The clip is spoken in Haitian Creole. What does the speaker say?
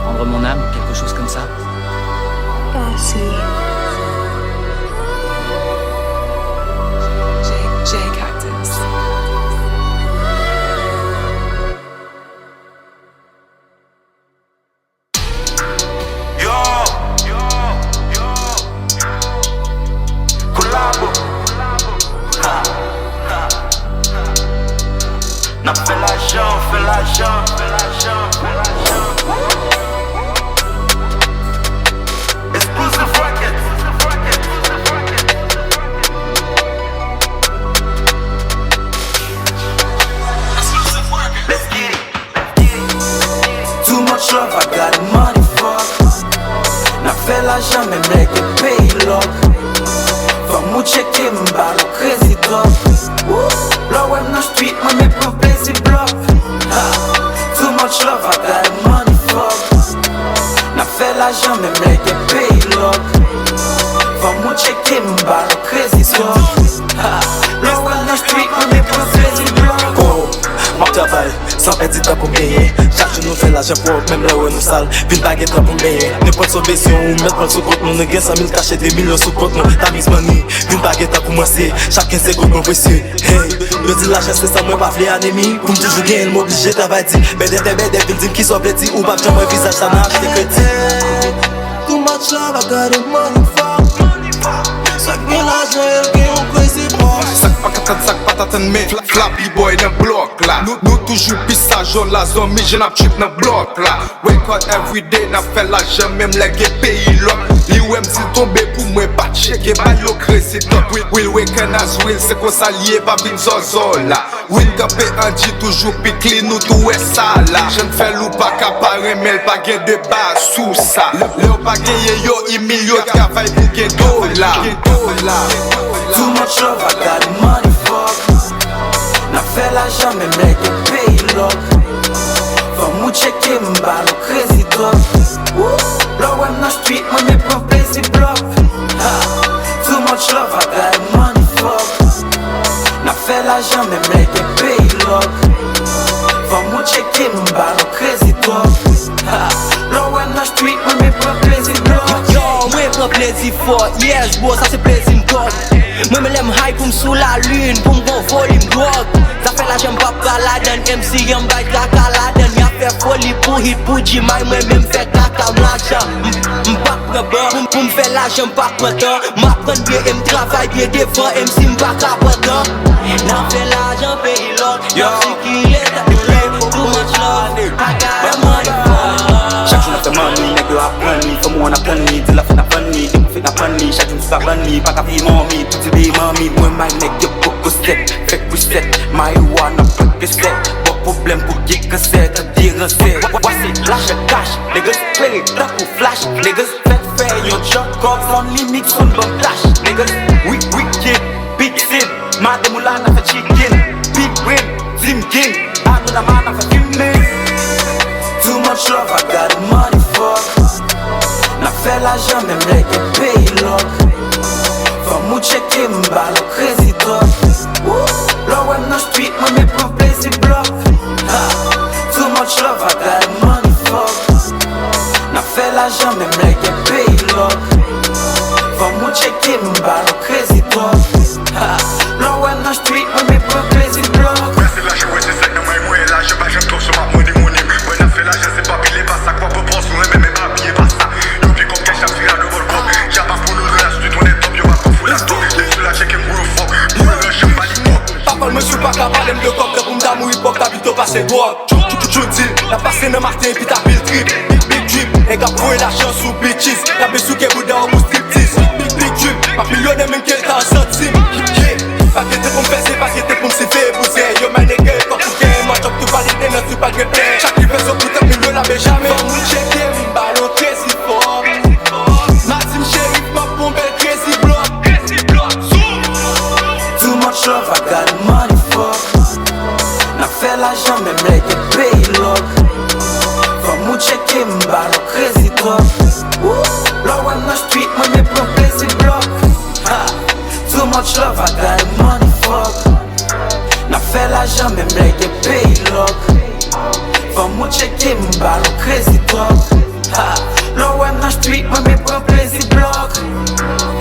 Prendre mon âme, quelque chose comme ça. J Cactus. Collabo. N'a fait l'argent, fait l'argent, fait l'argent, fait l'argent. Exclusive Records. Let's get it. Too much love, I got money, fuck. N'a fait l'argent, mais mec, paye l'or. Vamos checker m'balo crazy dog. Là ouais dans street, moi me prend plaisir block. Too much love, I got money, fuck. N'a fait l'argent, mais mec, paye l'or. Vamos checker m'balo crazy dog. Là ouais dans street, moi me prend plaisir block. Mwen travay, san pedi tan pou mbenye. Chak joun nou fè la jen pou, mèm lè wè nou sal. Vin bagè tan pou mbenye. Ne pon sou besyon ou met pon sou kont nou. Ne gen 100 000 kache de milyon sou kont nou. Tamiz mani, vin bagè tan pou mwen se. Chak 15 sekonde mwen presye. Hey, yo di la jen se sa mwen pa vle anemi. Pou mtoujou gen el m'oblige travay di. Bede vin dim ki so bledi. Ou bak jan mwen visaj sa nan achete kredi. Too much love, I got it money fuck. Sak gen la jen el gen yon crazy boy. Sak pakatan, sak patatan men Flappy boy nan blok la. Nou toujou pisajon la zon mi jen ap trip nan blok la. Wake up everyday na fè la jen mèm lè gen peyi lok. Li wèm zil tombe pou mwen bat cheke ba yo crazy top. Will weken as will se kon sa liye pa vin zozo la. Will kape anji toujou pikli nou tou e sa la. Jen fè lou pa kapare mel pa gen deba sou sa. Le ou pa genye yo imilyo travay pou gen dola. Too much love, I got money, fuck. N'a fait l'argent, mais mec, paye l'or. Vamos checker m'balo crazy dog. Là ouais dans street, moi me prend plaisir block. Too much love, I got money, fuck. N'a fait l'argent, mais mec, paye l'or. Vamos checker m'balo crazy dog. Là ouais dans street, moi me prend plaisir block. Yo, mwen pran plezi fort, yes bro, sa se plezi m'kot. Mwen me lem high pou m'sou la lune, pou m'gon volume drog. Sa fe la jem pap kaladen, MC yon bay kaka laden. Ya fe foli pou hit pou jimay, mwen men fe kaka mlacha. M'pak preban, pou m'fe la jem pak pretan. M'apren bie, m'travay bie devan, MC m'pak apretan. Na fe la jem peyi lor, yo si ki leta too much love, I got money for. Chaque jour, on fait money, nègre apprend ni. Faut moi on apprend ni, dis la fin apprend ni. Des bouffées apprend ni, chaque jour c'est pas ni. Pas qu'à vie mamie, tout c'est des mamie. Moi, my nègre, beaucoup set, fait que set. Marijuana, peu que set. Pas problème pour qui que c'est, te dire c'est. Voici, lâche cash, nègre spray, d'un coup flash. Nègre fait yon job, comme son limite, son bon flash. Nègre, wicked, big sin. Madame Moulana fait chicken, big win, Zim King. Anuna mana fait fumer. Too much love, I got money, fuck. N'a fait l'argent, même mec, paye l'or. Vamos checker m'balo crazy dog. Là ouais dans street, moi me prend plaisir block. Too much love, I got money, fuck. N'a fait l'argent, même mec, paye l'or. Vamos checker m'balo crazy dog. Là ouais dans street, moi me prend plaisir block. C'est la joie, c'est ça que moi, là, je bâche un tour sur ma money. Bon, a fait là, je sais pas, pile pas ça, quoi, pour prendre sur le même habillé, pas ça. Y'oublie comme qu'un chat, à le volcan. J'ai pas pour nous, là, je suis tourné top, y'o pas qu'on fout la tour. Laisse la check et m'roule fort, pour le je pas l'hypoc. Papa, me suis pas capable de me coque, pour m'damou hip-hop, t'as vite passé drogue. Jodi, la passé dans Martin, puis t'as pile trip. Big drip, et qu'a prouvé la chance sous bitches. Y'a besou qu'est bouda en mou striptease. Big drip, pas millionnaire même qu'elle t'a un centime. Pas qu'elle pour me faire, pas qu'elle pour me siffler, bouser. Yo, ma nègre, quand tu gagnes, moi, j'op tout validé, non, tu pas grepé. Chaque qui fait son putain, million, la jamais. Vamos checker, m'ballon, crazy fort. Ma team shérif, ma pompe, crazy block. Too much love, I got money, fuck. N'a fait l'argent, même mec, paye l'or. Vamos checker m'ballon, crazy dog. Là ouais dans street, moi me prend plaisir block. Too much love, I got money, fuck. N'a fait l'argent, même mec, paye l'or. Vamos checker m'ballon, crazy dog. Ha, lo wèm nan street, mwen me pren plezi blok